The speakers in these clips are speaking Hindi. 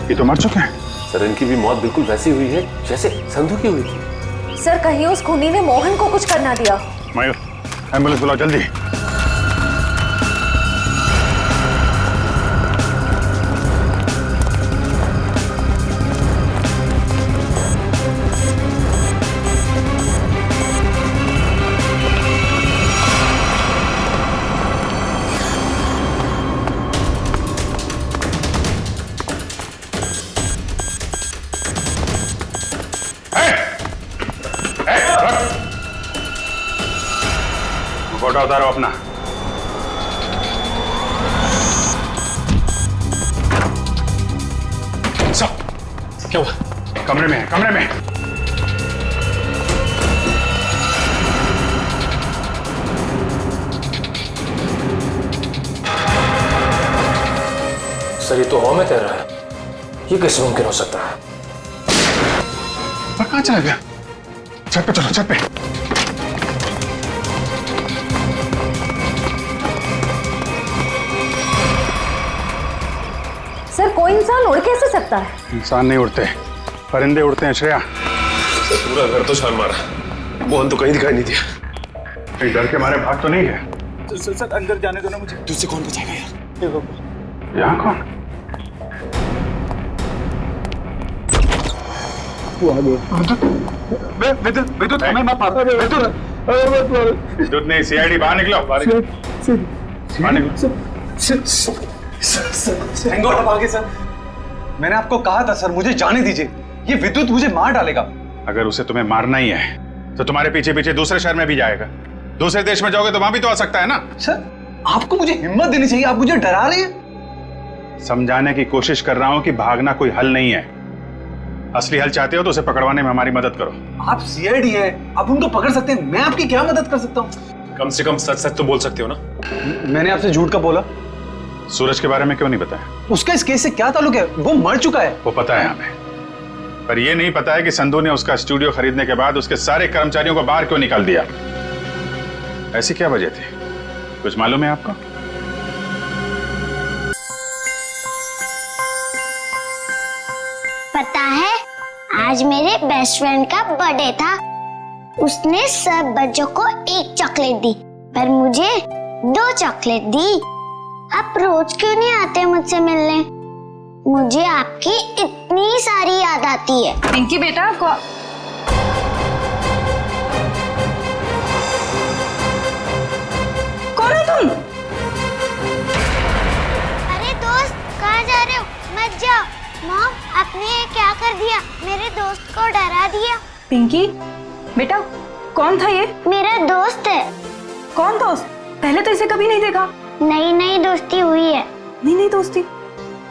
ये तो मर चुके हैं। सर इनकी भी मौत बिल्कुल वैसी हुई है जैसे संधू की हुई थी। सर कहीं उस खूनी ने मोहन को कुछ कर ना दिया। मयूर, एम्बुलेंस बुलाओ जल्दी। फोटो उतारो अपना। सब क्या हुआ? कमरे में है, कमरे में। सर ये तो हवा में तैर रहा है, ये कैसे मुमकिन हो सकता है? पर कहाँ चला गया? छत पे चलो, छत पे। सर कोई इंसान उड़ कैसे सकता है? इंसान नहीं उड़ते, परिंदे उड़ते हैं श्रेया। सर पूरा घर तो छान मारा, मोहन तो कहीं दिखाई नहीं दिया। कहीं डर के मारे भाग तो नहीं है? सर अंदर जाने दो ना मुझे। तुझसे कौन बचाएगा यार? यहाँ कौन? विद्युत हमें मत मारो। विद्युत नहीं, सीआईडी बाहर निकलो। बाहर निकलो। सर मैंने आपको कहा था सर, मुझे जाने दीजिए, ये विद्युत मुझे मार डालेगा। अगर उसे तुम्हें मारना ही है तो तुम्हारे पीछे पीछे दूसरे शहर में भी जाएगा। दूसरे देश में जाओगे तो वहां भी तो आ सकता है ना। सर आपको मुझे हिम्मत देनी चाहिए, आप मुझे डरा रहे हैं। समझाने की कोशिश कर रहा हूं कि भागना कोई हल नहीं है। असली हल चाहते हो तो उसे पकड़वाने में हमारी मदद करो। आप सीआईडी है, आप उनको पकड़ सकते हैं, मैं आपकी क्या मदद कर सकता हूँ? कम से कम सच सच तो बोल सकते हो ना। मैंने आपसे झूठ का बोला? सूरज के बारे में क्यों नहीं बताया? उसका इस केस से क्या ताल्लुक है? वो मर चुका है। वो पता है हमें, पर यह नहीं पता है कि संधू ने उसका स्टूडियो खरीदने के बाद उसके सारे कर्मचारियों को बाहर क्यों निकाल दिया। ऐसी क्या वजह थी, कुछ मालूम है आपको? पता है, आज मेरे बेस्ट फ्रेंड का बर्थडे था। उसने सब बच्चों को एक चॉकलेट दी, पर मुझे 2 चॉकलेट दी। आप रोज क्यों नहीं आते मुझसे मिलने? मुझे आपकी इतनी सारी याद आती है। पिंकी बेटा कौन है तुम? अरे दोस्त, कहाँ जा रहे हो? मत जाओ। मॉम, आपने ये क्या कर दिया? मेरे दोस्त को डरा दिया। पिंकी बेटा कौन था ये? मेरा दोस्त है। कौन दोस्त? पहले तो इसे कभी नहीं देखा। नई नई दोस्ती हुई है। नहीं दोस्ती,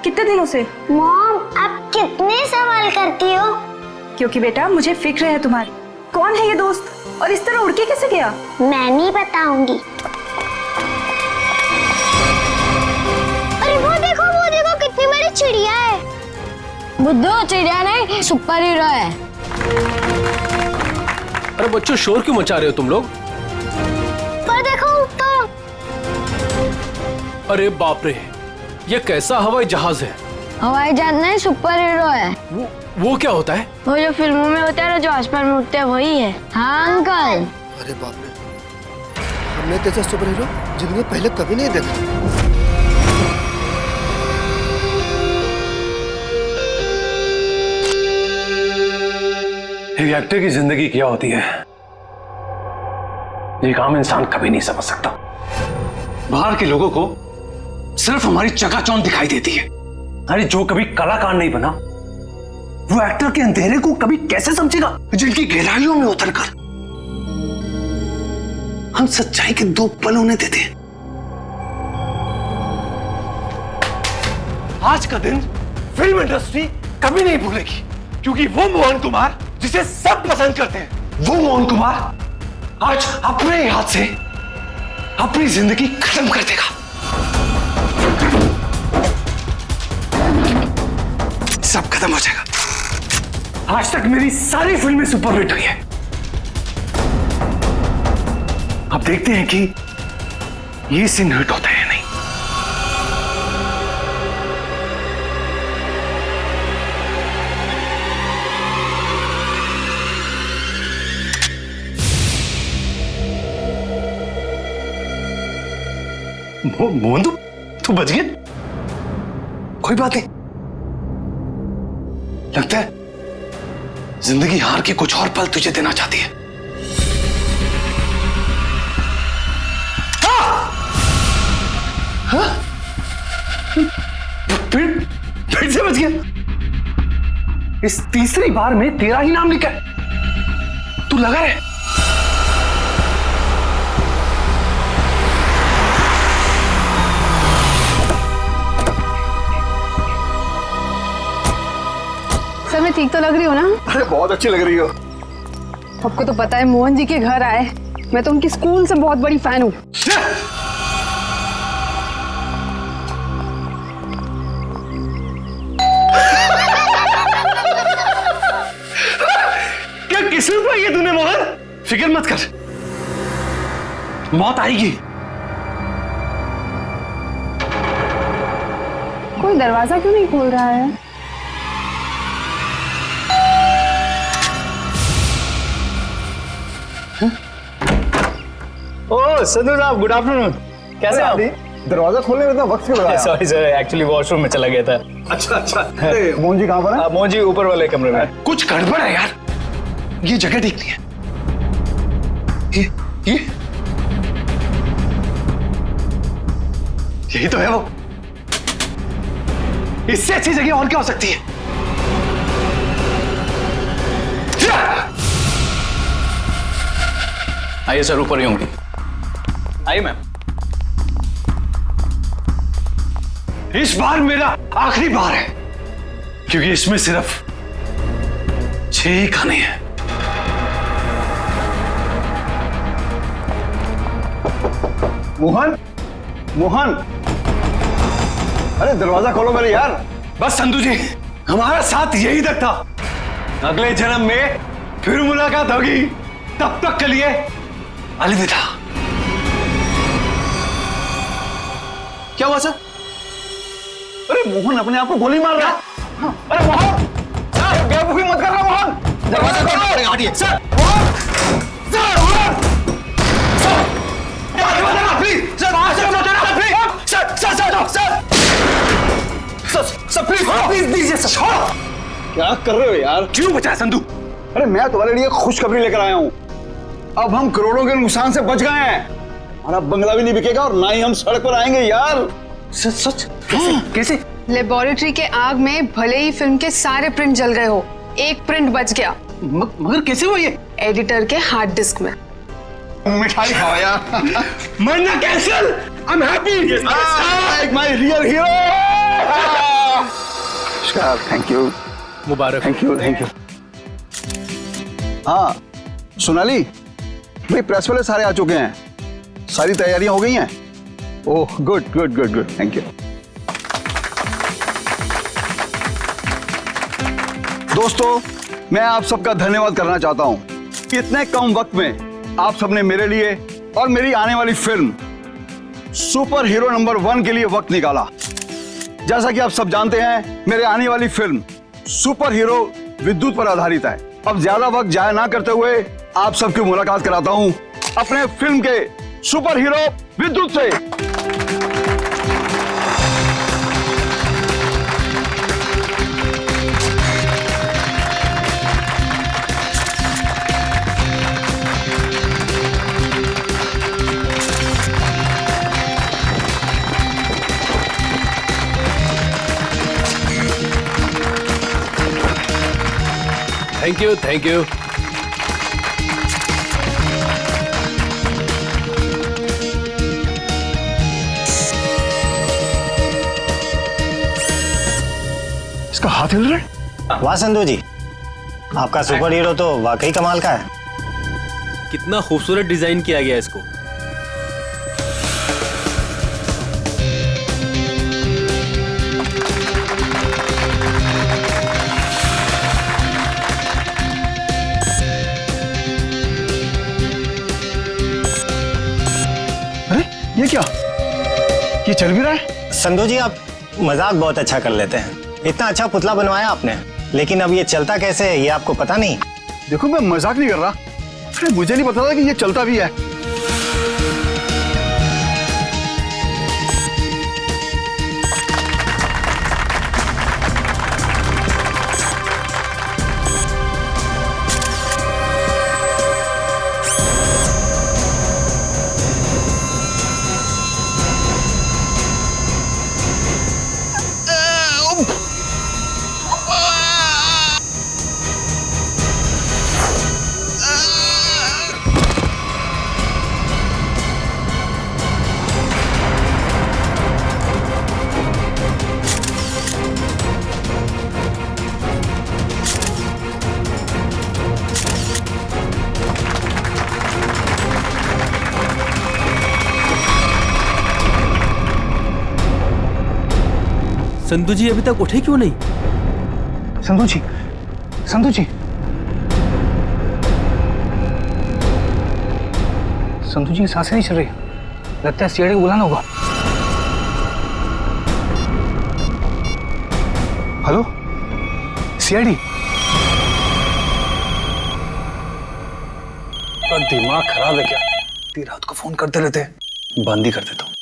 कितने दिनों से? मॉम, आप कितने सवाल करती हो? क्योंकि बेटा मुझे फिक्र है तुम्हारी। कौन है ये दोस्त और इस तरह उड़ के कैसे गया? मैं नहीं बताऊंगी। अरे वो देखो कितनी बड़ी चिड़िया है। बुद्धू, चिड़िया नहीं, सुपर हीरो है। अरे बच्चों शोर क्यों मचा रहे हो तुम लोग? पर देखो ऊपर। अरे बाप रे, ये कैसा हवाई जहाज है? हवाई जहाज नहीं, सुपर हीरो है। वो क्या होता है? वो जो फिल्मों में होता है ना, जो आसमान में उड़ते हैं, वही है। हाँ अंकल। अरे बाप रे, हमने तो ऐसा सुपर हीरो जिंदगी में पहले कभी नहीं देखा। एक एक्टर की जिंदगी क्या होती है, एक आम इंसान कभी नहीं समझ सकता। बाहर के लोगों को सिर्फ हमारी चकाचौंध दिखाई देती है। अरे जो कभी कलाकार नहीं बना, वो एक्टर के अंधेरे को कभी कैसे समझेगा? जिनकी गहराइयों में उतरकर हम सच्चाई के 2 पल उन्हें देते हैं। आज का दिन फिल्म इंडस्ट्री कभी नहीं भूलेगी, क्योंकि वो मोहन कुमार जिसे सब पसंद करते हैं, वो मोहन कुमार आज अपने हाथ से अपनी जिंदगी खत्म कर देगा। सब खत्म हो जाएगा। आज तक मेरी सारी फिल्में सुपरहिट हुई है। अब देखते हैं कि ये सीन हिट होता है या नहीं। मोहन तू बच गया? कोई बात नहीं। लगता है जिंदगी हार के कुछ और पल तुझे देना चाहती है। हाँ? फिर से बच गया। इस तीसरी बार में तेरा ही नाम लिखा है। तू लगा रहे। सर मैं ठीक तो लग रही हूँ ना? अरे बहुत अच्छी लग रही हो। आपको तो पता है मोहन जी के घर आए, मैं तो उनकी स्कूल से बहुत बड़ी फैन हूँ। क्या किस्मत पाई है तूने मोहन? फिक्र मत कर, मौत आएगी। कोई दरवाजा क्यों नहीं खोल रहा है? ओह संधू साहब, गुड आफ्टरनून। कैसे आप? दरवाजा खोलने में इतना वक्त क्यों लगाया? सॉरी सर, एक्चुअली वॉशरूम में चला गया था। अच्छा। मोहन जी कहाँ पर है? मोहन जी ऊपर वाले कमरे में। कुछ गड़बड़ है यार, ये जगह ठीक नहीं है। ये यही तो है वो। इससे अच्छी जगह और क्या हो सकती है? आइए सर, ऊपर ही होंगे। आइए मैम। इस बार मेरा आखिरी बार है, क्योंकि इसमें सिर्फ 6 ही खाने हैं। मोहन, मोहन, अरे दरवाजा खोलो मेरे यार। बस संधू जी, हमारा साथ यही तक था। अगले जन्म में फिर मुलाकात होगी। तब तक के लिए अलविदा। क्या हुआ सर? अरे मोहन अपने आप को गोली मार रहा है। अरे मोहन, सर बेवकूफी मत कर रहा मोहन। दरवाजा खोलो। हटिए सर। क्या कर रहे हो यार? क्यों बचाया संधू? अरे मैं तुम्हारे लिए खुशखबरी लेकर आया हूँ। अब हम करोड़ों के नुकसान से बच गए हैं। हमारा बंगला भी नहीं बिकेगा और ना ही हम सड़क पर आएंगे यार। सच? कैसे? लेबोरेटरी के आग में भले ही फिल्म के सारे प्रिंट जल गए हो, एक प्रिंट बच गया। मगर कैसे हुआ ये? एडिटर के हार्ड डिस्क में। मिठाई खाओ यार। मरना cancel. I am happy. My real hero. Thank you, Mubarak. Thank you, thank you. हाँ सोनाली भाई, प्रेस वाले सारे आ चुके हैं, सारी तैयारियां हो गई हैं। Oh good good good good, thank you. दोस्तों, मैं आप सबका धन्यवाद करना चाहता हूं कि इतने कम वक्त में आप सबने मेरे लिए और मेरी आने वाली फिल्म सुपर हीरो नंबर 1 के लिए वक्त निकाला। जैसा कि आप सब जानते हैं, मेरे आने वाली फिल्म सुपर हीरो विद्युत पर आधारित है। अब ज्यादा वक्त जाया ना करते हुए आप सबकी मुलाकात कराता हूं अपने फिल्म के सुपर हीरो विद्युत से। Thank you, thank you. इसका हाथ हिल रहा है। वाह संधू जी, आपका सुपर हीरो तो वाकई कमाल का है। कितना खूबसूरत डिजाइन किया गया इसको। अरे ये क्या, ये चल भी रहा है? संधू जी, आप मजाक बहुत अच्छा कर लेते हैं। इतना अच्छा पुतला बनवाया आपने, लेकिन अब ये चलता कैसे है ये आपको पता नहीं? देखो मैं मजाक नहीं कर रहा। अरे मुझे नहीं पता था कि ये चलता भी है। संधू जी अभी तक उठे क्यों नहीं? संधू जी, संधू जी, संधू जी की सांसें नहीं चल रही। लगता है सीआईडी को बुलाना होगा। Hello CID. दिमाग खराब है क्या? इतनी रात को फोन करते रहते हैं। बंद ही कर देता हूँ।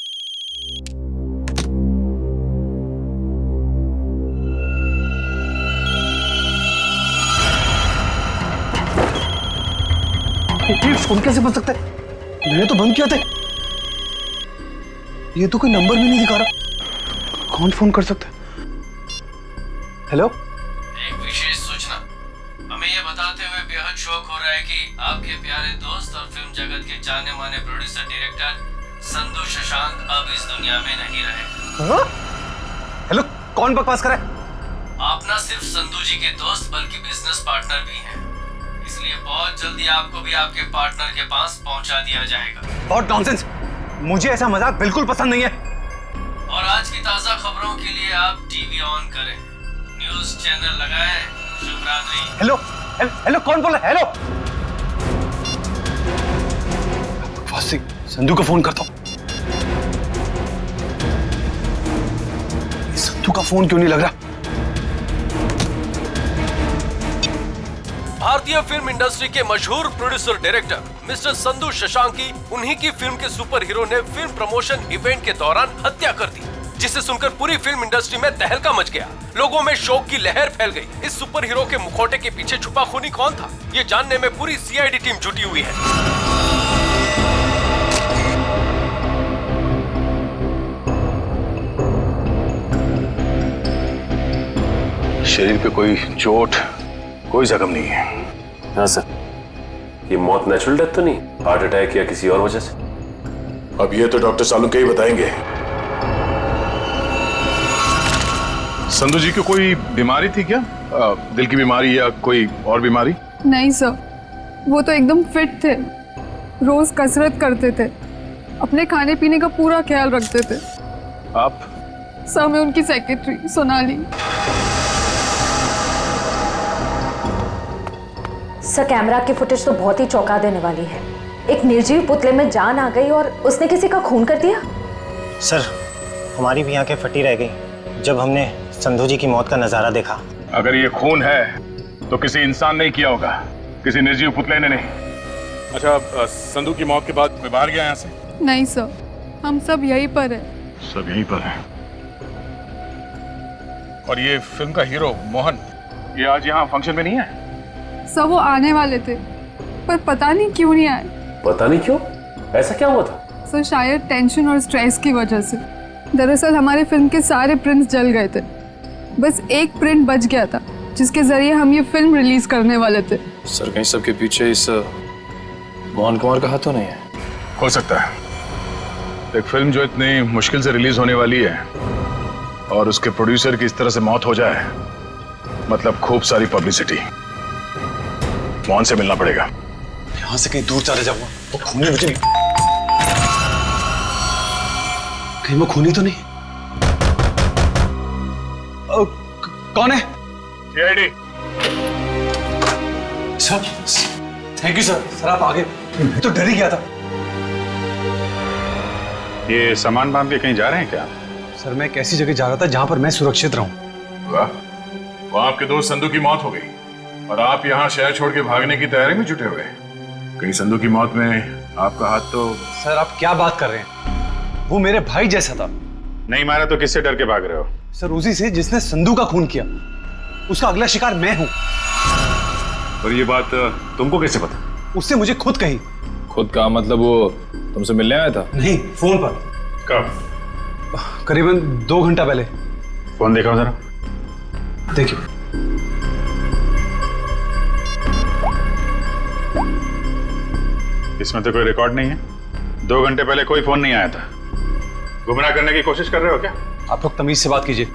ये फोन कैसे बन सकता है? मैंने तो बंद किया था। ये तो कोई नंबर भी नहीं दिखा रहा। कौन फोन कर सकता है? हेलो, एक विशेष सूचना। हमें यह बताते हुए बेहद शौक हो रहा है कि आपके प्यारे दोस्त और फिल्म जगत के जाने माने प्रोड्यूसर डायरेक्टर संधू शशांक अब इस दुनिया में नहीं रहे। हेलो, कौन बकवास कर रहा है? आप न सिर्फ संधू जी के दोस्त बल्कि बिजनेस पार्टनर भी हैं। इसलिए बहुत जल्दी आपको भी आपके पार्टनर के पास पहुंचा दिया जाएगा। बहुत नॉनसेंस। मुझे ऐसा मजाक बिल्कुल पसंद नहीं है। और आज की ताजा खबरों के लिए आप टीवी ऑन करें, न्यूज चैनल लगाएं। शुभ रात्रि। हेलो हेलो, कौन बोल रहा है? हेलो, संधू को फोन करता हूँ। संधू का फोन क्यों नहीं लग रहा? भारतीय फिल्म इंडस्ट्री के मशहूर प्रोड्यूसर डायरेक्टर मिस्टर संधू शशांकी, उन्हीं की फिल्म के सुपर हीरो ने फिल्म प्रमोशन इवेंट के दौरान हत्या कर दी, जिसे सुनकर पूरी फिल्म इंडस्ट्री में तहलका मच गया। लोगों में शोक की लहर फैल गई। इस सुपर हीरो के मुखौटे के पीछे छुपा खूनी कौन था, ये जानने में पूरी सीआईडी टीम जुटी हुई है। शरीर पे कोई चोट, कोई जख्म नहीं है। हाँ सर, ये मौत नेचुरल डेथ तो नहीं, हार्ट अटैक या किसी और वजह से? अब ये तो डॉक्टर सालुंके ही बताएंगे। संधू जी को कोई बीमारी थी क्या? दिल की बीमारी या कोई और बीमारी? नहीं सर, वो तो एकदम फिट थे। रोज कसरत करते थे, अपने खाने पीने का पूरा ख्याल रखते थे। आप? सर, मैं उनकी सेक्रेटरी सोनाली। सर, कैमरा की फुटेज तो बहुत ही चौंका देने वाली है। एक निर्जीव पुतले में जान आ गई और उसने किसी का खून कर दिया। सर, हमारी भी आंखें फटी रह गई जब हमने संधू जी की मौत का नजारा देखा। अगर ये खून है तो किसी इंसान ने किया होगा, किसी निर्जीव पुतले ने नहीं। अच्छा, संधू की मौत के बाद मैं बाहर गया यहाँ से? नहीं सर, हम सब यहीं पर हैं। सब यहीं पर हैं। और ये फिल्म का हीरो मोहन, ये आज यहाँ फंक्शन में नहीं है? सब वो आने वाले थे, पर पता नहीं क्यों नहीं आए। पता नहीं क्यों? ऐसा क्या हुआ था? सर, शायद टेंशन और स्ट्रेस की वजह से। दरअसल हमारे फिल्म के सारे प्रिंट्स जल गए थे। बस एक प्रिंट बच गया था जिसके जरिए हम ये फिल्म रिलीज करने वाले थे। सर, कहीं सबके पीछे इस मोहन कुमार का हाथ तो नहीं है? हो सकता है। एक फिल्म जो इतनी मुश्किल से रिलीज होने वाली है और उसके प्रोड्यूसर की इस तरह से मौत हो जाए, मतलब खूब सारी पब्लिसिटी। मोहन से मिलना पड़ेगा। यहाँ से कहीं दूर चले जाऊंगा। वो खूनी मुझे नहीं, कहीं वो खूनी तो नहीं? कौन है? CID. Sir, thank you sir. Sir, आप आ गए, मैं तो डर ही गया था। ये सामान बांध के कहीं जा रहे हैं क्या? सर, मैं एक ऐसी जगह जा रहा था जहां पर मैं सुरक्षित रहूं। वाह, वो आपके दोस्त संधू की मौत हो गई और आप यहाँ शहर छोड़ के भागने की तैयारी में जुटे हुए। कहीं संधू की मौत में आपका हाथ तो? सर, आप क्या बात कर रहे हैं? वो मेरे भाई जैसा था। नहीं मारा तो किससे डर के भाग रहे हो? सर, उसी से जिसने संधू का खून किया। उसका अगला शिकार मैं हूं। और ये बात तुमको कैसे पता? उससे मुझे खुद कही। खुद का मतलब वो तुमसे मिलने आया था? नहीं, फोन पर। कब? करीबन 2 घंटा पहले। फोन दिखाओ जरा। देखिए। इसमें तो कोई रिकॉर्ड नहीं है। 2 घंटे पहले कोई फोन नहीं आया था। गुमराह करने की कोशिश कर रहे हो क्या? आप लोग तमीज से बात कीजिए।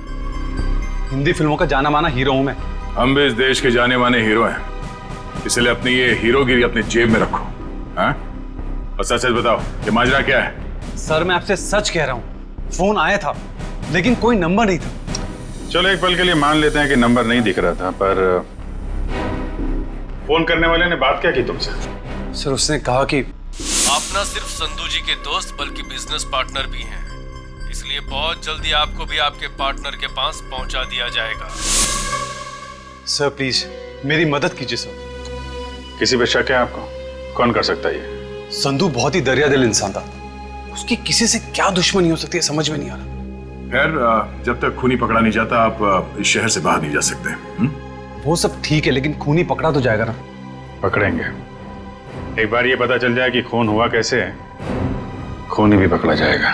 हिंदी फिल्मों का जाना माना हीरो हूं मैं। हम भी इस देश के जाने माने हीरो हैं, इसलिए अपनी ये हीरोगिरी अपने जेब में रखो। हाँ? और सच सच बताओ, ये माजरा क्या है? सर, मैं आपसे सच कह रहा हूं। फोन आया था लेकिन कोई नंबर नहीं था। चलो एक पल के लिए मान लेते हैं कि नंबर नहीं दिख रहा था, पर फोन करने वाले ने बात क्या की तुमसे? सर उसने कहा कि आप न सिर्फ संधू जी के दोस्त बल्कि बिजनेस पार्टनर भी हैं, इसलिए बहुत जल्दी आपको भी आपके पार्टनर के पास पहुंचा दिया जाएगा। सर प्लीज मेरी मदद कीजिए सर। किसी पे शक है आपको? कौन कर सकता है ये? संधू बहुत ही दरियादिल इंसान था, उसकी किसी से क्या दुश्मनी हो सकती है समझ में नहीं आ रहा। खैर, जब तक खूनी पकड़ा नहीं जाता आप इस शहर से बाहर नहीं जा सकते। वो सब ठीक है, लेकिन खूनी पकड़ा तो जाएगा ना? पकड़ेंगे। एक बार ये पता चल जाए कि खून हुआ कैसे है, खूनी भी पकड़ा जाएगा।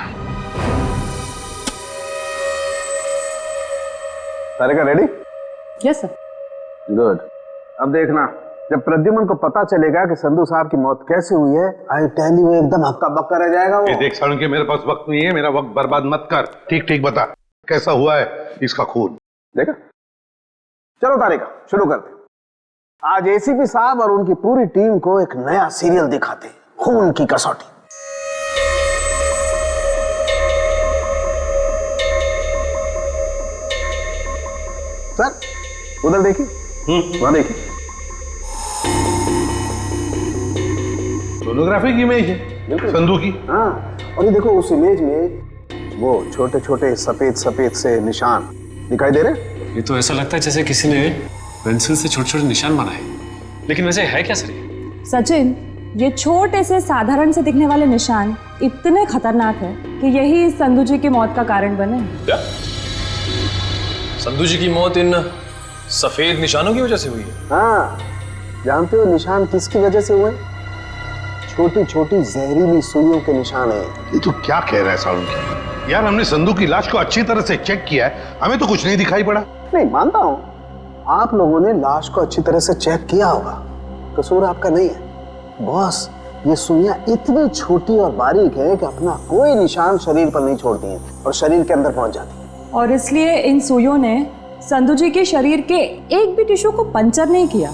Sarika ready? Yes sir. Good. अब देखना, जब प्रद्युमन को पता चलेगा कि संधू साहब की मौत कैसे हुई है, आई टेल यू एकदम हक्का बक्का रह जाएगा वो। देख सालुंके, मेरे पास वक्त नहीं है, मेरा वक्त बर्बाद मत कर। ठीक ठीक बता कैसा हुआ है इसका खून। देखा? चलो तारिका शुरू करते। आज एसीपी साहब और उनकी पूरी टीम को एक नया सीरियल दिखाते, खून की कसौटी। सर उधर देखिए, वहां देखिए, सोनोग्राफी की इमेज है संधू की। हाँ, और ये देखो उस इमेज में वो छोटे छोटे सफेद सफेद से निशान दिखाई दे रहे। ये तो ऐसा लगता है जैसे किसी ने पेंसिल से छोटे छोटे निशान बनाए, लेकिन वैसे है क्या सर ये? सचिन, ये छोटे से साधारण से दिखने वाले निशान इतने खतरनाक है कि यही संधू जी की मौत का कारण बने। क्या संधू जी की मौत इन सफेद निशानों की वजह से हुई है? हाँ, जानते हो निशान किसकी वजह से हुए? छोटी छोटी जहरीली सुइयों के निशान है। ये तो क्या कह रहा है सालुंके? यार हमने संधू की लाश को अच्छी तरह से चेक किया है, हमें तो कुछ नहीं दिखाई पड़ा। नहीं मानता हूँ, आप लोगों ने लाश को अच्छी तरह से चेक किया होगा, कसूर आपका नहीं है। बॉस, ये सुइयां इतनी छोटी और बारीक है कि अपना कोई निशान शरीर पर नहीं छोड़ती हैं और शरीर के अंदर पहुंच जाती हैं। और इसलिए इन सुइयों ने संधू जी के शरीर के एक भी टिश्यू को पंचर नहीं किया,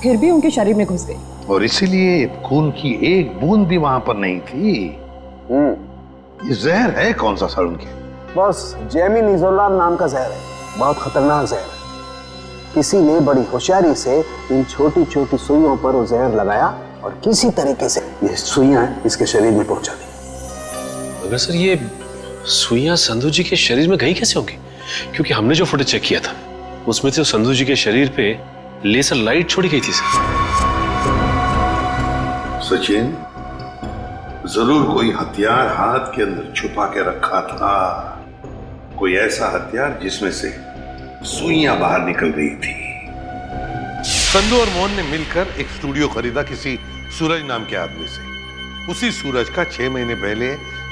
फिर भी उनके शरीर में घुस गई। और इसीलिए खून की एक बूंद भी वहां पर नहीं थी। ये जहर है कौन सा सालुंके? बस जेमिनिजोलाम नाम का जहर है, बहुत खतरनाक जहर है। किसी ने बड़ी होशियारी से इन छोटी छोटी सुइयों पर वो जहर लगाया और किसी तरीके से ये सुइयां इसके शरीर में पहुंचा दी। मगर सर ये सुइयां संधू जी के शरीर में गई कैसे होंगी? क्योंकि हमने जो फुटेज चेक किया था उसमें तो संधू जी के शरीर पे लेजर लाइट छोड़ी गई थी सर। सचिन, जरूर कोई हथियार हाथ के अंदर छुपा के रखा था, कोई ऐसा हथियार जिसमें से सुइयां बाहर निकल गई थी। संधू और मोहन ने मिलकर एक स्टूडियो खरीदा किसी सूरज नाम के आदमी से। उसी सूरज का 6 महीने पहले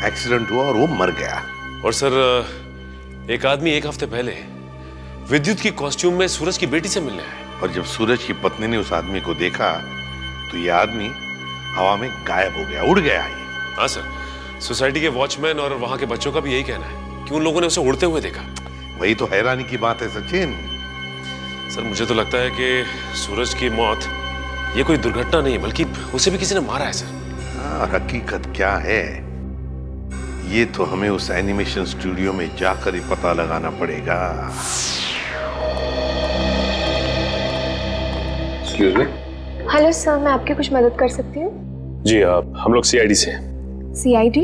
एक्सीडेंट हुआ और वो मर गया। और सर एक आदमी एक हफ्ते पहले विद्युत की कॉस्ट्यूम में सूरज की बेटी से मिलने आया। और जब सूरज की पत्नी ने उस आदमी को देखा तो ये आदमी हवा में गायब हो गया, उड़ गया है। हाँ सर, सोसाइटी के वॉचमैन और वहां के बच्चों का भी यही कहना है कि उन लोगों ने उसे उड़ते हुए देखा। वही तो हैरानी की बात है सचिन। सर मुझे तो लगता है कि सूरज की मौत ये कोई दुर्घटना नहीं बल्कि उसे भी किसी ने मारा है सर। हकीकत क्या है ये तो हमें उस एनिमेशन स्टूडियो में जाकर ही पता लगाना पड़ेगा। Excuse me. हेलो सर, मैं आपकी कुछ मदद कर सकती हूँ? जी हम लोग सीआईडी से हैं। सीआईडी?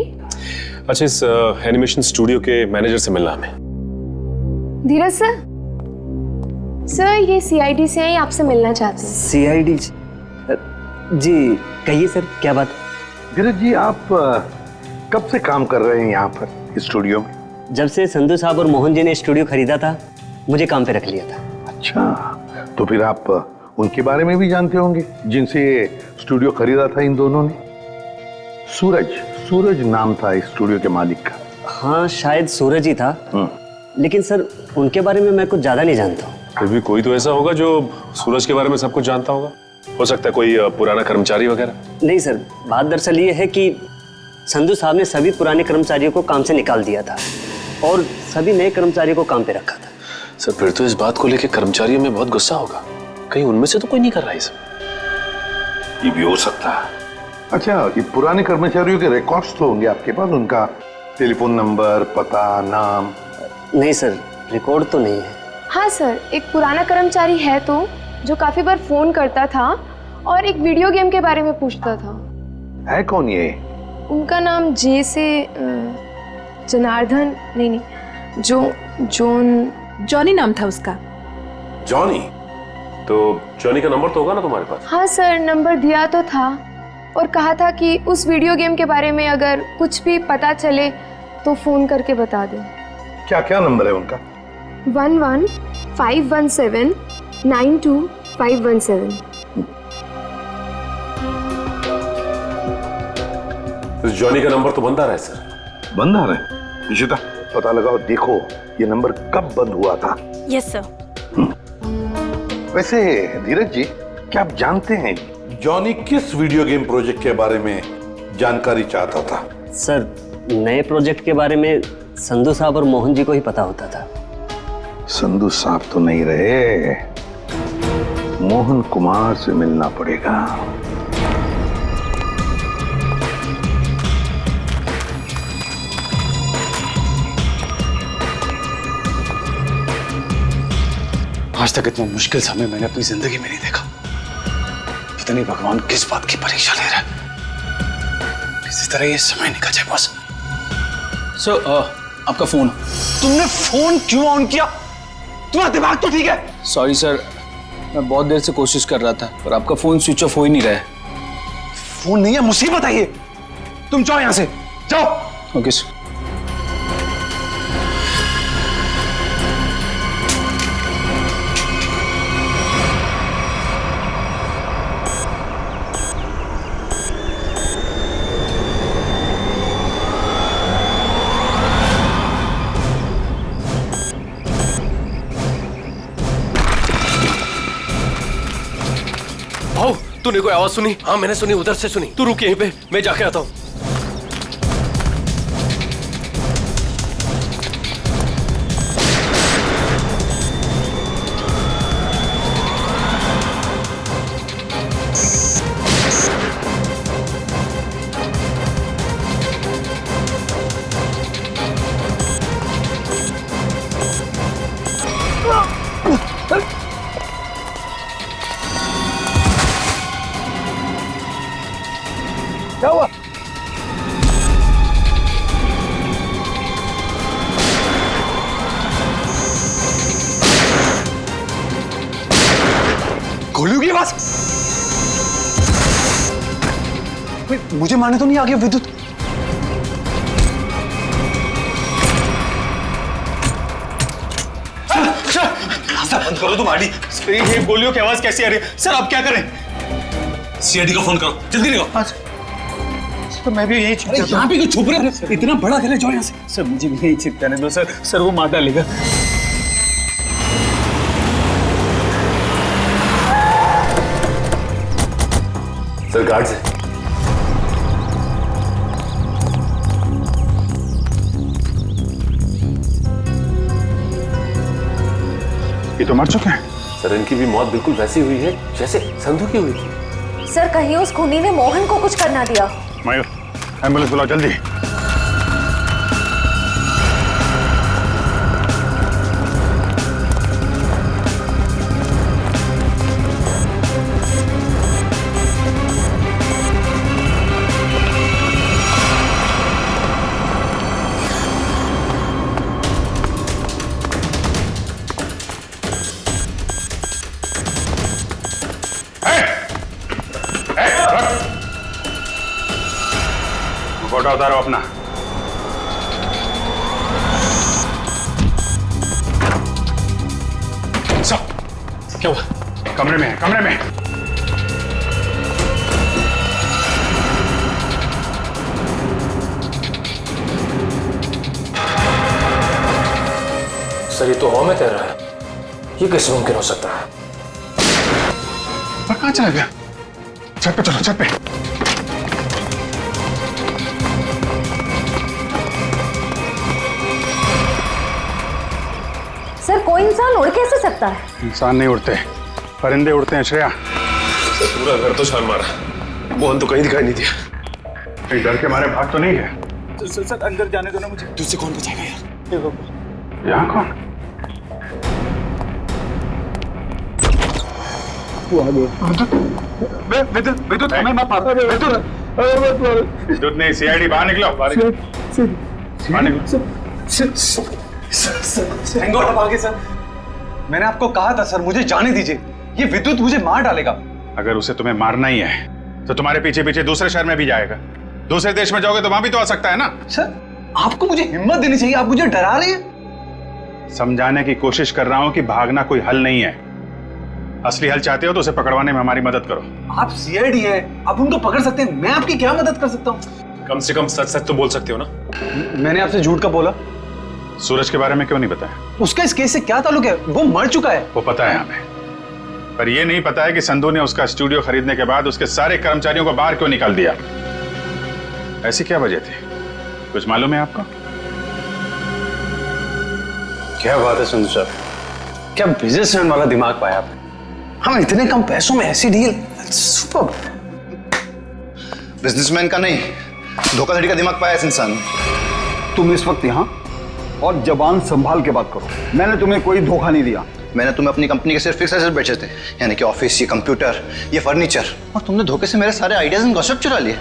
अच्छा, इस एनिमेशन स्टूडियो के मैनेजर से मिलना हमें। धीरज सर, सर ये सीआईडी से हैं, आपसे मिलना चाहते हैं। सीआईडी जी, कहिए सर क्या बात? धीरज जी, आप कब से काम कर रहे हैं यहाँ पर स्टूडियो में? जब से संधू साहब और मोहन जी ने स्टूडियो खरीदा था मुझे काम पे रख लिया था। अच्छा, तो फिर आप उनके बारे में भी जानते होंगे जिनसे स्टूडियो खरीदा था इन दोनों ने? सूरज नाम था इस स्टूडियो के मालिक का। हाँ शायद सूरज ही था, लेकिन सर उनके बारे में मैं कुछ ज्यादा नहीं जानता हूँ। फिर भी कोई तो ऐसा होगा जो सूरज के बारे में सब कुछ जानता होगा। हो सकता है कोई पुराना कर्मचारी वगैरह। नहीं सर, बात दरअसल ये है कि संधू साहब ने सभी पुराने कर्मचारियों को काम से निकाल दिया था और सभी नए कर्मचारियों को काम पे रखा था। सर फिर तो इस बात को लेकर कर्मचारियों में बहुत गुस्सा होगा, कहीं उनमें से तो कोई नहीं कर रहा है सब। ये भी हो सकता है। अच्छा, ये पुराने कर्मचारियों के रिकॉर्ड्स तो होंगे आपके पास, उनका टेलीफोन नंबर, पता, नाम? नहीं सर, रिकॉर्ड तो नहीं है। हाँ सर, एक पुराना कर्मचारी है तो जो काफी बार फोन करता था और एक वीडियो गेम के बारे में पूछता था। है कौन ये? उनका नाम जे से जनार्दन नहीं जॉनी नाम था उसका। जॉनी? तो जॉनी का नंबर तो होगा ना तुम्हारे पास? हाँ सर, नंबर दिया तो था और कहा था कि उस वीडियो गेम के बारे में अगर कुछ भी पता चले तो फोन करके बता दें। क्या क्या नंबर है उनका? 11-517-92517। इस जॉनी का नंबर तो बंद आ रहा है सर। बंद आ रहा है? निशिता पता लगाओ, देखो ये नंबर कब बंद हुआ था। Yes sir. वैसे धीरज जी, क्या आप जानते हैं जॉनी किस वीडियो गेम प्रोजेक्ट के बारे में जानकारी चाहता था? सर, नए प्रोजेक्ट के बारे में संधू साहब और मोहन जी को ही पता होता था। संधू साहब तो नहीं रहे, मोहन कुमार से मिलना पड़ेगा। आज तक इतना मुश्किल समय मैंने अपनी जिंदगी में नहीं देखा। पता नहीं भगवान किस बात की परीक्षा ले रहा है। किसी तरह ये समय निकल जाए बस। सर, आपका फोन। तुमने फोन क्यों ऑन किया? तुम्हारा दिमाग तो ठीक है? सॉरी सर, मैं बहुत देर से कोशिश कर रहा था पर आपका फोन स्विच ऑफ हो ही नहीं रहा है। फोन नहीं है, मुसीबत है ये। तुम जाओ यहां से, जाओ। Okay sir. तूने कोई आवाज सुनी? हाँ मैंने सुनी, उधर से सुनी। तू रुक यहीं पे, मैं जाके आता हूँ। क्या हुआ? गोलियों की आवाज। मुझे मारने तो नहीं आ गया विद्युत? रास्ता बंद करो तुम आडी। ये गोलियों की आवाज कैसी आ रही है? सर आप क्या करें? सीआईडी को फोन करो, जल्दी निकलो। तो मैं भी यही छिप जाता हूं। यहाँ पे क्यों छुप रहे हो? इतना बड़ा घर है, जाओ यहाँ से। सर मुझे भी यही छिप जाने दो सर। सर वो मार डालेगा। सर गार्ड से। ये तो मर चुके हैं। सर इनकी भी मौत बिल्कुल वैसी हुई है जैसे संधू की हुई थी। सर, कहीं उस खूनी ने मोहन को कुछ करना दिया। मयूर, एम्बुलेंस बुलाओ जल्दी। फोटो उतारो अपना। सब क्या हुआ? कमरे में है, कमरे में। सर ये तो हवा में तैर रहा है, ये कैसे मुमकिन हो सकता है? पर कहाँ चला गया? छत पे चलो, छत पे। सर, कोई इंसान उड़ कैसे सकता है? इंसान नहीं उड़ते, परिंदे उड़ते हैं श्रेया। सर पूरा घर तो छान मारा, मोहन तो कहीं दिखाई नहीं दिया। कहीं डर के मारे भाग तो नहीं है? सर अंदर जाने दो ना मुझे। तुझसे कौन बचाएगा यार? यहाँ कौन? तू आ गया। विद्युत हमें मत मारो। विद्युत नहीं, सीआईडी बाहर निकलो, बाहर निकलो। सर मैंने आपको कहा था सर, मुझे जाने दीजिए, ये विद्युत मुझे मार डालेगा। अगर उसे तुम्हें मारना ही है तो तुम्हारे पीछे पीछे दूसरे शहर में भी जाएगा। दूसरे देश में जाओगे तो वहां भी तो आ सकता है ना। सर आपको मुझे हिम्मत देनी चाहिए, आप मुझे डरा रहे हैं। समझाने की कोशिश कर रहा हूं कि भागना कोई हल नहीं है। असली हल चाहते हो तो उसे पकड़वाने में हमारी मदद करो। आप सीआईडी है, आप उनको पकड़ सकते हैं, मैं आपकी क्या मदद कर सकता हूँ? कम से कम सच सच तो बोल सकते हो ना। मैंने आपसे झूठ का बोला? सूरज के बारे में क्यों नहीं बताया? उसका इस केस से क्या ताल्लुक है? वो मर चुका है। वो पता है हमें, पर यह नहीं पता है कि संधू ने उसका स्टूडियो खरीदने के बाद उसके सारे कर्मचारियों को बाहर क्यों निकाल दिया। ऐसी क्या वजह थी, कुछ मालूम है आपको? क्या बात है संधू साहब, क्या बिजनेसमैन वाला दिमाग पाया आपने। हम इतने कम पैसों में ऐसी डील, सुपर। बिजनेसमैन का नहीं, धोखाधड़ी का दिमाग पाया इस इंसान। तुम इस वक्त यहाँ और जबान संभाल के बात करो। मैंने तुम्हें कोई धोखा नहीं दिया। मैंने तुम्हें अपनी कंपनी के सिर्फ फिक्स एसेट बेचे थे, यानी कि ऑफिस, ये कंप्यूटर, ये फर्नीचर, और तुमने धोखे से मेरे सारे आइडियाज एंड गॉसिप चुरा लिए,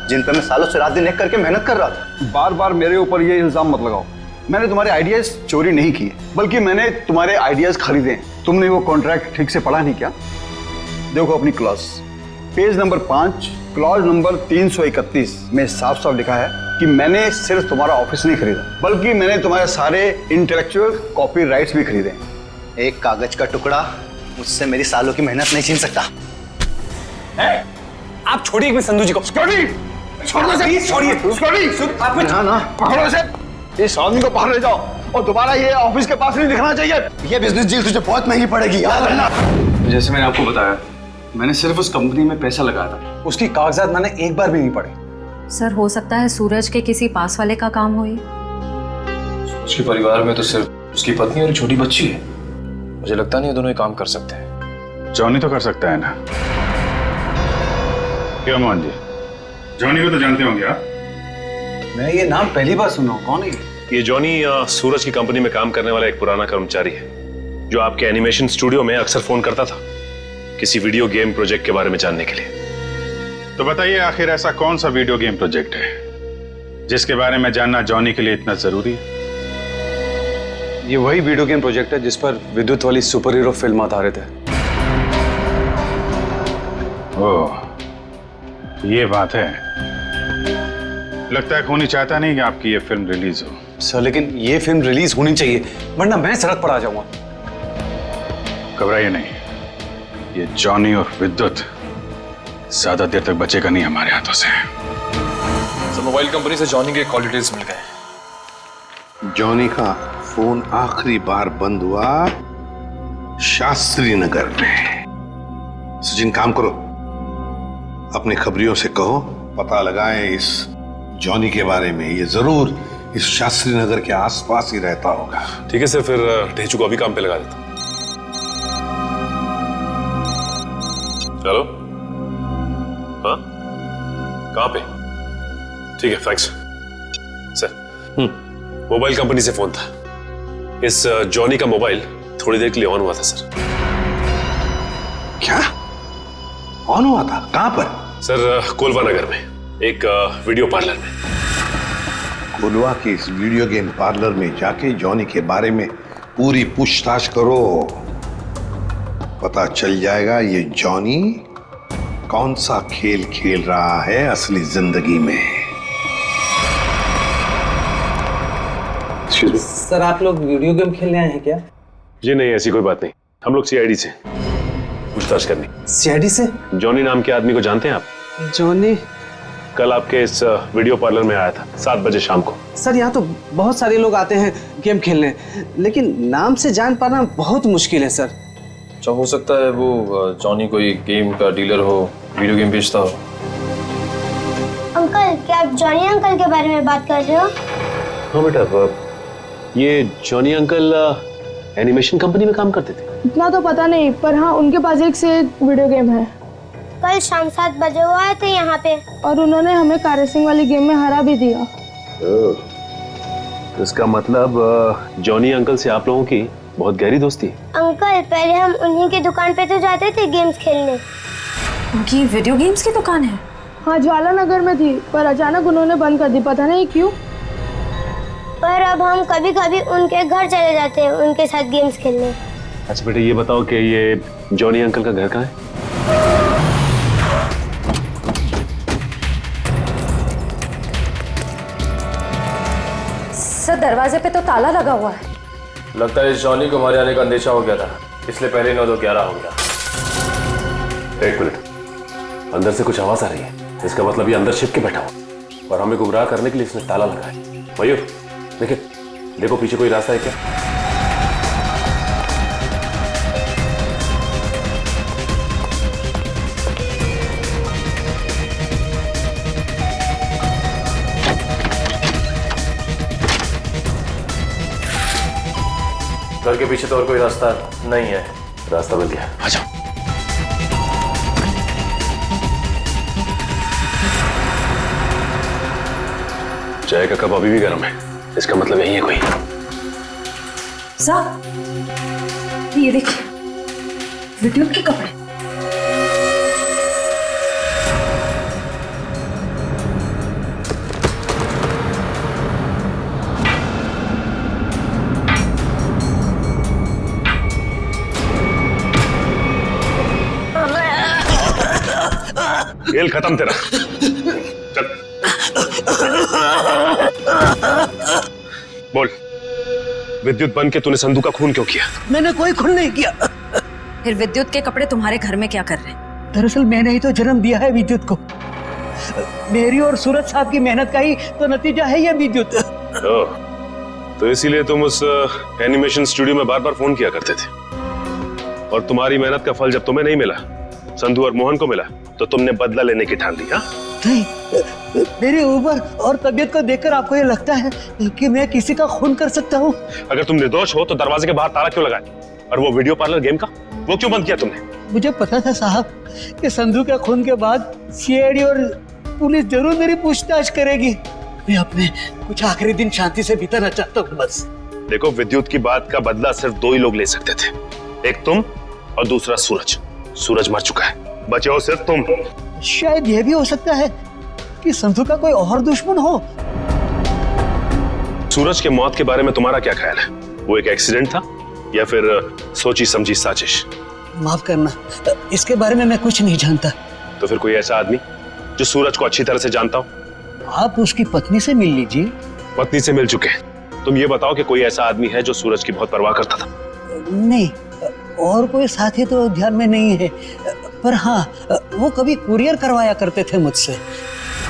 जिन पर मैं सालों से रात दिन एक करके मेहनत कर रहा था। बार बार मेरे ऊपर ये इल्जाम मत लगाओ। मैंने तुम्हारे आइडियाज चोरी नहीं किए, बल्कि मैंने तुम्हारे आइडियाज खरीदे हैं। तुमने वो कॉन्ट्रैक्ट ठीक से पढ़ा नहीं क्या? देखो अपनी clause, page number 5, clause number 331 में साफ साफ लिखा है कि मैंने सिर्फ तुम्हारा ऑफिस नहीं खरीदा, बल्कि मैंने तुम्हारे सारे इंटेलेक्चुअल कॉपीराइट्स भी खरीदे। एक कागज का टुकड़ा मुझसे मेरी सालों की मेहनत नहीं छीन सकता। आप छोड़िए एक संधू जी को। छोड़िए। ना पकड़ो इसे, इस आदमी को बाहर ले जाओ और दोबारा ये ऑफिस के पास नहीं दिखना चाहिए। ये बिजनेस डील तुझे बहुत महंगी पड़ेगी, याद रखना। जैसे मैंने आपको बताया, मैंने सिर्फ उस कंपनी में पैसा लगाया था, उसकी कागजात मैंने एक बार भी नहीं पढ़े। सर हो सकता है सूरज के किसी पास वाले का काम हो ये। उसके परिवार में तो सिर्फ उसकी पत्नी और एक छोटी बच्ची है। मुझे लगता नहीं ये दोनों ही काम कर सकते हैं। जॉनी तो कर सकता है ना, क्यों मोहन जी? जॉनी को तो जानते होंगे आप। मैं ये नाम पहली बार सुना हूं, कौन है ये जॉनी सूरज की कंपनी में काम करने वाला एक पुराना कर्मचारी है, जो आपके एनिमेशन स्टूडियो में अक्सर फोन करता था किसी वीडियो गेम प्रोजेक्ट के बारे में जानने के लिए। तो बताइए आखिर ऐसा कौन सा वीडियो गेम प्रोजेक्ट है जिसके बारे में जानना जॉनी के लिए इतना जरूरी है? ये वही वीडियो गेम प्रोजेक्ट है जिस पर विद्युत वाली सुपर हीरो फिल्म आधारित है। ओह, ये बात है। लगता है खूनी चाहता नहीं कि आपकी ये फिल्म रिलीज हो। सर लेकिन ये फिल्म रिलीज होनी चाहिए, वरना मैं सड़क पर आ जाऊंगा। घबराइए नहीं, ये जॉनी और विद्युत ज्यादा देर तक बचेगा नहीं हमारे हाथों से। सर मोबाइल कंपनी से जॉनी के कॉल डिटेल्स मिल गए। जॉनी का फोन आखिरी बार बंद हुआ शास्त्री नगर में। सचिन काम करो, अपने खबरियों से कहो पता लगाएं इस जॉनी के बारे में। ये जरूर इस शास्त्री नगर के आसपास ही रहता होगा। ठीक है सर, फिर ढेचू को अभी काम पे लगा देता हूं। हेलो, हाँ कहाँ पे? ठीक है, थैंक्स सर। मोबाइल कंपनी से फोन था। इस जॉनी का मोबाइल थोड़ी देर के लिए ऑन हुआ था सर। क्या ऑन हुआ था? कहां पर? सर कोलवा नगर में एक वीडियो पार्लर में। कोलवा के इस वीडियो गेम पार्लर में जाके जॉनी के बारे में पूरी पूछताछ करो। पता चल जाएगा ये जॉनी कौन सा खेल खेल रहा है असली जिंदगी में। सर आप लोग वीडियो गेम खेलने आए हैं क्या? जी नहीं, ऐसी कोई बात नहीं। हम लोग सीआईडी से पूछताछ करनी। सीआईडी से? जॉनी नाम के आदमी को जानते हैं आप? जॉनी कल आपके इस वीडियो पार्लर में आया था 7 बजे शाम को। सर यहाँ तो बहुत सारे लोग आते हैं गेम खेलने, लेकिन नाम से जान पाना बहुत मुश्किल है सर। अच्छा, हो सकता है वो जॉनी कोई गेम का डीलर हो, वीडियो गेम बेचता हो। अंकल, क्या आप जॉनी अंकल के बारे में बात कर रहे हो? हाँ बेटा, ये जॉनी अंकल एनिमेशन कंपनी में काम करते थे। इतना तो पता नहीं, पर हाँ उनके पास एक से एक वीडियो गेम है। कल शाम 7 बजे वो आए थे यहाँ पे, और उन्होंने हमें कार रेसिंग वाली गेम में हरा भी दिया। इसका मतलब जॉनी अंकल से आप लोगों की बहुत गहरी दोस्ती है। अंकल पहले हम उन्हीं की दुकान पे तो जाते थे गेम्स खेलने। उनकी वीडियो गेम्स की दुकान है? हाँ, ज्वाला नगर में थी, पर अचानक उन्होंने बंद कर दी, पता नहीं क्यों। पर अब हम कभी कभी उनके घर चले जाते हैं उनके साथ गेम्स खेलने। अच्छा बेटे, ये बताओ कि ये जॉनी अंकल का घर कहाँ है? सर, दरवाजे पे तो ताला लगा हुआ है। लगता है इस जॉनी को हमारे आने का अंदेशा हो गया था, इसलिए पहले 9-2-11 हो गया। एक मिनट, अंदर से कुछ आवाज आ रही है। इसका मतलब ये अंदर छिप के बैठा हुआ और हमें गुमराह करने के लिए इसने ताला लगाया। मयूर, देखो पीछे कोई रास्ता है क्या? घर के पीछे तो और कोई रास्ता नहीं है। रास्ता मिल गया, आ जाओ। चाय का कप अभी भी गर्म है, इसका मतलब यही है कोई। साहब, ये देखिए, विद्युत के कपड़े। खेल खत्म तेरा, चल। बोल, विद्युत बन के तूने संधू का खून क्यों किया? मैंने कोई खून नहीं किया। फिर विद्युत के कपड़े तुम्हारे घर में क्या कर रहे हैं? दरअसल मैंने ही तो जन्म दिया है विद्युत को। मेरी और सूरज साहब की मेहनत का ही तो नतीजा है ये विद्युत। तो इसीलिए तुम उस एनिमेशन स्टूडियो में बार बार फोन किया करते थे, और तुम्हारी मेहनत का फल जब तुम्हें नहीं मिला, संधू और मोहन को मिला, तो तुमने बदला लेने की ठान ली। हाँ? नहीं, मेरी उम्र और तबीयत को देखकर आपको ये लगता है कि मैं किसी का खून कर सकता हूँ? अगर तुम निर्दोष हो तो दरवाजे के बाहर ताला क्यों लगाया? और वो वीडियो पार्लर गेम का, वो क्यों बंद किया तुमने? मुझे पता था साहब कि संधू के खून के बाद सीआईडी और पुलिस जरूर मेरी पूछताछ करेगी। मैं अपने कुछ आखिरी दिन शांति से बिताना चाहता हूँ बस। देखो, विद्युत की बात का बदला सिर्फ 2 ही लोग ले सकते थे, एक तुम और दूसरा सूरज। सूरज मर चुका है, बचे हो सिर्फ तुम। शायद यह भी हो सकता है कि संधू का कोई और दुश्मन हो। सूरज के मौत के बारे में तुम्हारा क्या ख्याल है? वो एक एक्सीडेंट था या फिर सोची समझी साजिश? माफ करना, इसके बारे में मैं कुछ नहीं जानता। तो फिर कोई ऐसा आदमी जो सूरज को अच्छी तरह से जानता हो? आप उसकी पत्नी से मिल लीजिए। पत्नी से मिल चुके हैं, तुम ये बताओ कि कोई ऐसा आदमी है जो सूरज की बहुत परवाह करता था? नहीं, और कोई साथी तो ध्यान में नहीं है, पर हाँ, वो कभी कुरियर करवाया करते थे मुझसे।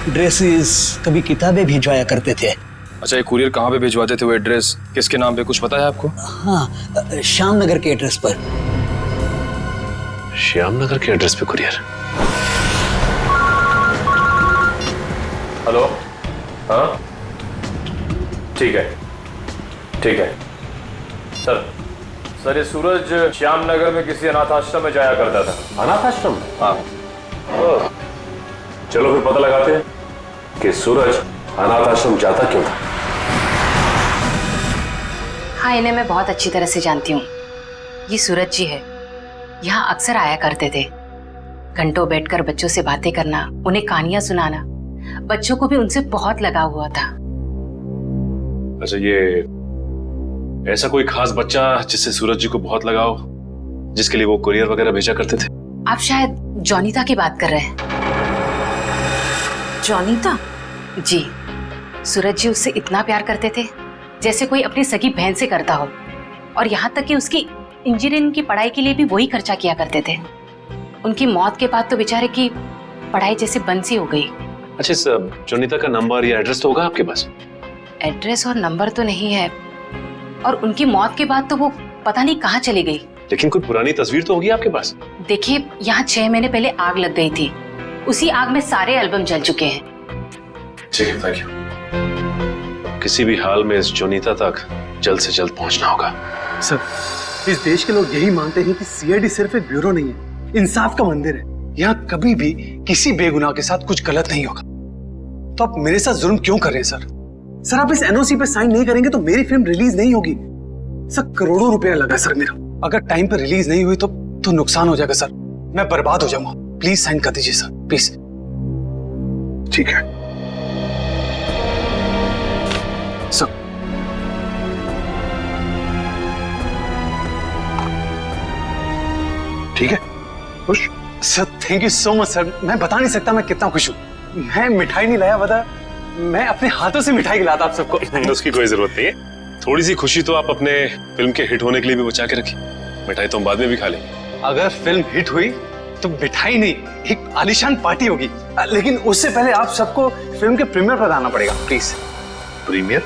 ड्रेसेस, कभी किताबें भिजवाया करते थे। अच्छा, ये कुरियर कहाँ पे भिजवाते थे? वो एड्रेस किसके नाम पे, कुछ पता है आपको? हाँ, श्याम नगर के एड्रेस पर। श्याम नगर के एड्रेस पे कुरियर? हेलो, हाँ ठीक है, ठीक है सर, ये सूरज श्याम नगर में किसी अनाथ आश्रम में जाया करता था। अनाथ आश्रम? हाँ। चलो फिर पता लगाते हैं कि सूरज अनाथ आश्रम जाता क्यों था। हाँ, इन्हें मैं बहुत अच्छी तरह से जानती हूँ। ये सूरज जी है, यहाँ अक्सर आया करते थे। घंटों बैठकर बच्चों से बातें करना, उन्हें कहानियां सुनाना, बच्चों को भी उनसे बहुत लगाव हुआ था। अच्छा, ये ऐसा कोई खास बच्चा जिससे सूरज जी को बहुत लगाव, जिसके लिए वो कुरियर वगैरह भेजा करते थे? आप शायद जॉनीता की बात कर रहे हैं। जॉनीता? जी, सूरज जी उससे इतना प्यार करते थे जैसे कोई अपनी सगी बहन से करता हो, और यहाँ तक कि उसकी इंजीनियरिंग की पढ़ाई के लिए भी वही खर्चा किया करते थे। उनकी मौत के बाद तो बेचारे की पढ़ाई जैसे बंद सी हो गई। अच्छा, इस जॉनीता का नंबर या एड्रेस तो होगा आपके पास? एड्रेस और नंबर तो नहीं है, और उनकी मौत के बाद तो वो पता नहीं कहाँ चली गई। लेकिन कोई पुरानी तस्वीर तो होगी आपके पास? देखिए, यहाँ 6 महीने पहले आग लग गई थी, उसी आग में सारे एल्बम जल चुके हैं। ठीक है, थैंक यू। किसी भी हाल में इस जॉनीता तक जल्द से जल्द पहुंचना होगा। सर, इस देश के लोग यही मानते हैं कि सीआईडी सिर्फ एक ब्यूरो नहीं है, इंसाफ का मंदिर है। यहाँ कभी भी किसी बेगुनाह के साथ कुछ गलत नहीं होगा। तो आप मेरे साथ जुल्म क्यों कर रहे हैं सर? सर, आप इस एनओसी पे साइन नहीं करेंगे तो मेरी फिल्म रिलीज नहीं होगी। सर करोड़ों रुपया लगा सर मेरा। अगर टाइम पर रिलीज नहीं हुई तो नुकसान हो जाएगा सर, मैं बर्बाद हो जाऊंगा। प्लीज साइन कर दीजिए सर, प्लीज। ठीक है सर। ठीक है, खुश? Sir thank you so much sir, मैं बता नहीं सकता मैं कितना खुश हूँ। मैं मिठाई नहीं लाया, बता मैं अपने हाथों से मिठाई खिलाता आप सबको। उसकी कोई जरूरत नहीं है, थोड़ी सी खुशी तो आप अपने फिल्म के हिट होने के लिए भी बचा के रखिए। मिठाई तो हम बाद में भी खा लेंगे। अगर फिल्म हिट हुई तो मिठाई नहीं, एक आलीशान पार्टी होगी, लेकिन उससे पहले आप सबको फिल्म के प्रीमियर पर आना पड़ेगा प्लीज। प्रीमियर?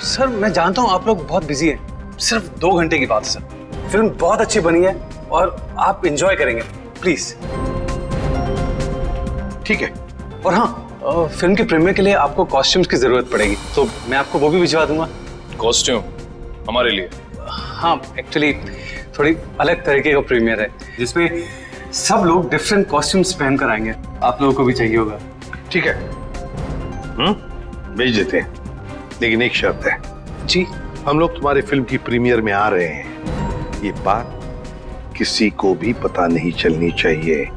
सर मैं जानता हूँ आप लोग बहुत बिजी हैं, सिर्फ 2 घंटे की बात है सर। फिल्म बहुत अच्छी बनी है और आप एंजॉय करेंगे, प्लीज। ठीक है। और हाँ, फिल्म के प्रीमियर के लिए आपको कॉस्ट्यूम्स की जरूरत पड़ेगी, तो मैं आपको वो भी भिजवा दूंगा। कॉस्ट्यूम हमारे लिए? हाँ, एक्चुअली थोड़ी अलग तरीके का प्रीमियर है जिसमें सब लोग डिफरेंट कॉस्ट्यूम्स पहन कर आएंगे, आप लोगों को भी चाहिए होगा। ठीक है, भेज देते हैं, लेकिन एक शर्त है। जी? हम लोग तुम्हारे फिल्म की प्रीमियर में आ रहे हैं, ये बात किसी को भी पता नहीं चलनी चाहिए,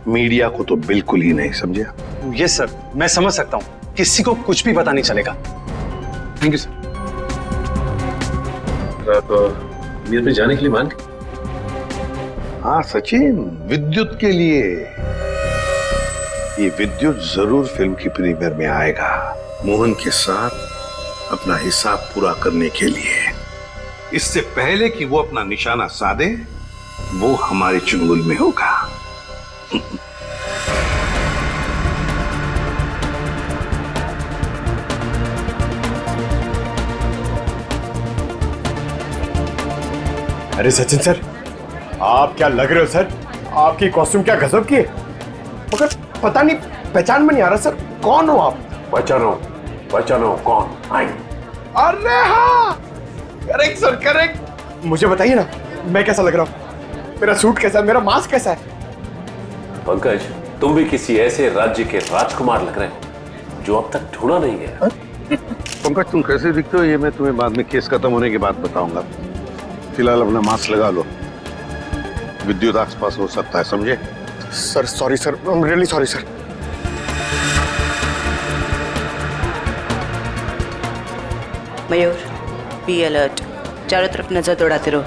मीडिया को तो बिल्कुल ही नहीं, समझे? यस सर, मैं समझ सकता हूँ, किसी को कुछ भी पता नहीं चलेगा। Thank you sir. आप प्रीमियर में जाने के लिए मान? हाँ सचिन, विद्युत के लिए। ये विद्युत जरूर फिल्म की प्रीमियर में आएगा, मोहन के साथ अपना हिसाब पूरा करने के लिए। इससे पहले कि वो अपना निशाना साधे, वो हमारे चुंगल में होगा। अरे सचिन सर, आप क्या लग रहे हो सर? आपकी कॉस्ट्यूम क्या गजब की है, मगर पता नहीं पहचान में नहीं आ रहा सर, कौन हो आप? बचानो कौन? अरे हाँ, करेक्ट सर करेक्ट। मुझे बताइए ना, मैं कैसा लग रहा हूँ? मेरा सूट कैसा है, मेरा मास्क कैसा है? पंकज, तुम भी किसी ऐसे राज्य के राजकुमार लग रहे हो जो अब तक ढूंढा नहीं गया। पंकज तुम कैसे दिखते हो ये मैं तुम्हें बाद में केस खत्म होने के बाद बताऊंगा। फिलहाल अपना मास्क लगा लो, विद्युत आसपास हो सकता है, समझे? Sir sorry sir, I am really sorry sir. Mayur, be alert, चारों तरफ नजर दौड़ाते रहो।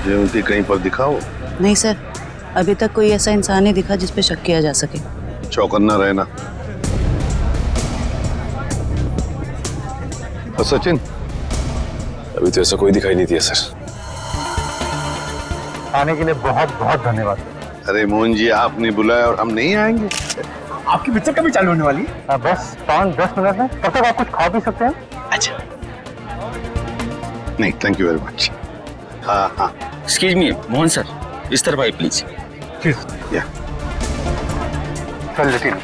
जयवंती कहीं पर दिखाओ। नहीं सर, अभी तक कोई ऐसा इंसान नहीं दिखा जिस पे शक किया जा सके। चौकन्ना रहना। और सचिन? अभी तो ऐसा कोई दिखाई नहीं दिया सर। आने के लिए बहुत बहुत धन्यवाद। अरे मोहन जी, आपने बुलाया और हम नहीं आएंगे? आपकी पिक्चर कभी चालू होने वाली है? बस 5-10 मिनट में, तब तक आप कुछ खा भी सकते हैं। अच्छा, नहीं थैंक यू वेरी मच। हाँ हाँ, एक्सक्यूज मी मोहन सर, इस तरफ आइए प्लीज। या चल लेते हैं।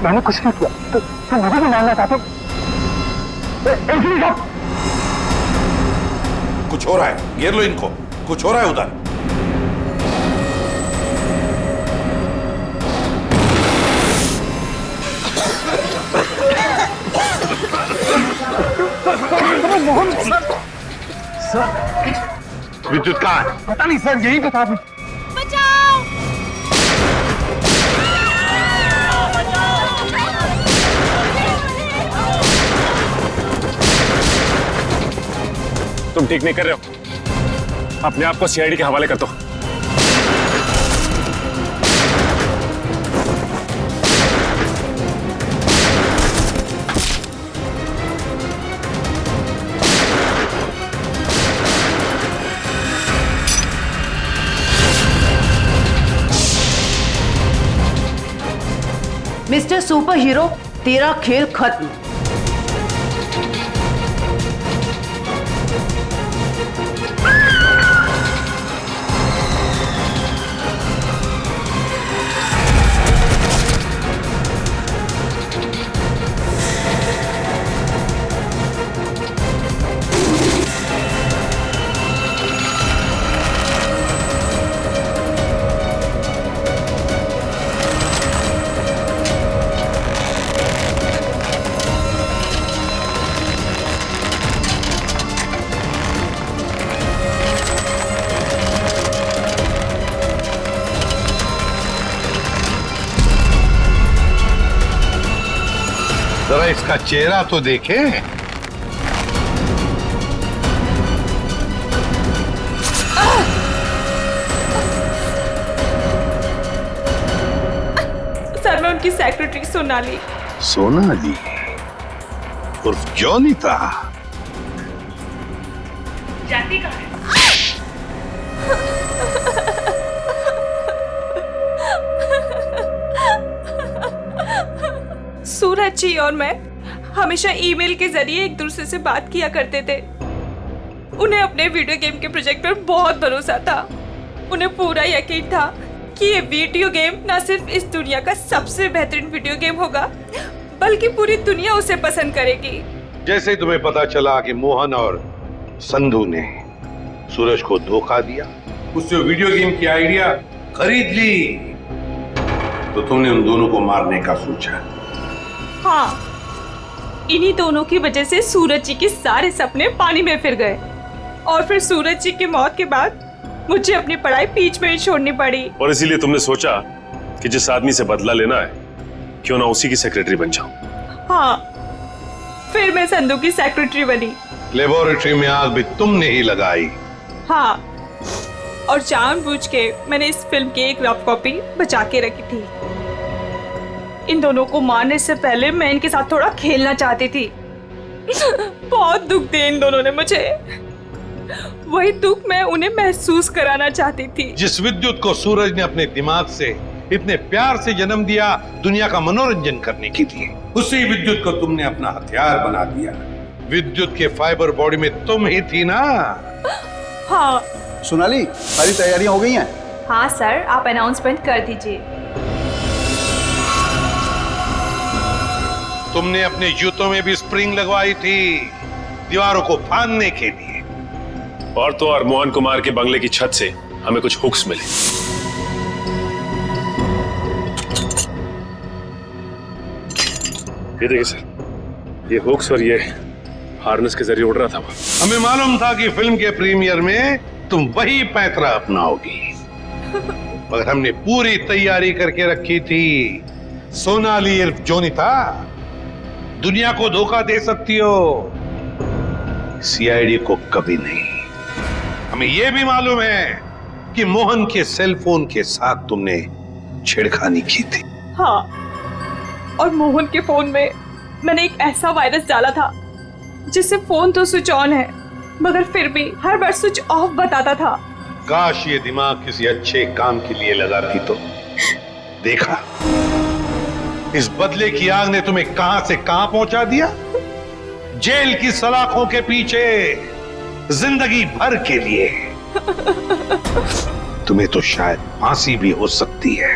मैंने कुछ नहीं किया, तो मुझे भी मानना चाहते हो? कुछ हो रहा है, घेर लो इनको, कुछ हो रहा है उधर। विद्युत कहाँ है? पता नहीं सर, यही बता दूं। तुम ठीक नहीं कर रहे हो, अपने आप को सीआईडी के हवाले कर दो। मिस्टर सुपर हीरो, तेरा खेल खत्म। इसका चेहरा तो देखे। सर मैं उनकी सेक्रेटरी सोनाली। सोनाली उर्फ जॉनिता। जाती कहाँ है? सूरज जी और मैं हमेशा ईमेल के जरिए एक दूसरे से बात किया करते थे। उन्हें अपने वीडियो गेम के प्रोजेक्ट पर बहुत भरोसा था। उन्हें पूरा यकीन था कि ये वीडियो गेम न सिर्फ इस दुनिया का सबसे बेहतरीन वीडियो गेम होगा बल्कि पूरी दुनिया उसे पसंद करेगी। जैसे ही तुम्हें पता चला कि मोहन और संधू ने सूरज को धोखा दिया, उससे वीडियो गेम की आइडिया खरीद ली, तो तुमने उन दोनों को मारने का सोचा। हाँ, इन्हीं दोनों की वजह से सूरज जी के सारे सपने पानी में फिर गए और फिर सूरज जी की मौत के बाद मुझे अपनी पढ़ाई बीच में ही छोड़नी पड़ी। और इसीलिए तुमने सोचा कि जिस आदमी से बदला लेना है क्यों ना उसी की सेक्रेटरी बन जाऊं। हाँ, फिर मैं संधू की सेक्रेटरी बनी। लेबोरेटरी में आग भी तुमने ही लगाई। हाँ, और जानबूझ के मैंने इस फिल्म की एक रफ कॉपी बचा के रखी थी। इन दोनों को मारने से पहले मैं इनके साथ थोड़ा खेलना चाहती थी। बहुत दुख दिए इन दोनों ने मुझे। वही दुख मैं उन्हें महसूस कराना चाहती थी। जिस विद्युत को सूरज ने अपने दिमाग से इतने प्यार से जन्म दिया दुनिया का मनोरंजन करने के लिए, उसी विद्युत को तुमने अपना हथियार बना दिया। विद्युत के फाइबर बॉडी में तुम ही थी ना? हाँ। सोनाली, सारी तैयारियां हो गई हैं? हाँ सर, आप अनाउंसमेंट कर दीजिए। तुमने अपने जूतों में भी स्प्रिंग लगवाई थी दीवारों को फाड़ने के लिए। और तो और मोहन कुमार के बंगले की छत से हमें कुछ हुक्स मिले। ये देखिए सर, ये हुक्स और ये हार्नेस के जरिए उड़ रहा था। हमें मालूम था कि फिल्म के प्रीमियर में तुम वही पैंतरा अपनाओगी, मगर हमने पूरी तैयारी करके रखी थी। सोनाली उर्फ जोनिता, दुनिया को धोखा दे सकती हो, सीआईडी को कभी नहीं। हमें यह भी मालूम है कि मोहन के सेल फोन के साथ तुमने छेड़खानी की थी। हाँ, और मोहन के फोन में मैंने एक ऐसा वायरस डाला था जिससे फोन तो स्विच ऑन है मगर फिर भी हर बार स्विच ऑफ बताता था। काश ये दिमाग किसी अच्छे काम के लिए लगाती तो। देखा, इस बदले की आग ने तुम्हें कहां से कहां पहुंचा दिया। जेल की सलाखों के पीछे जिंदगी भर के लिए। तुम्हें तो शायद फांसी भी हो सकती है।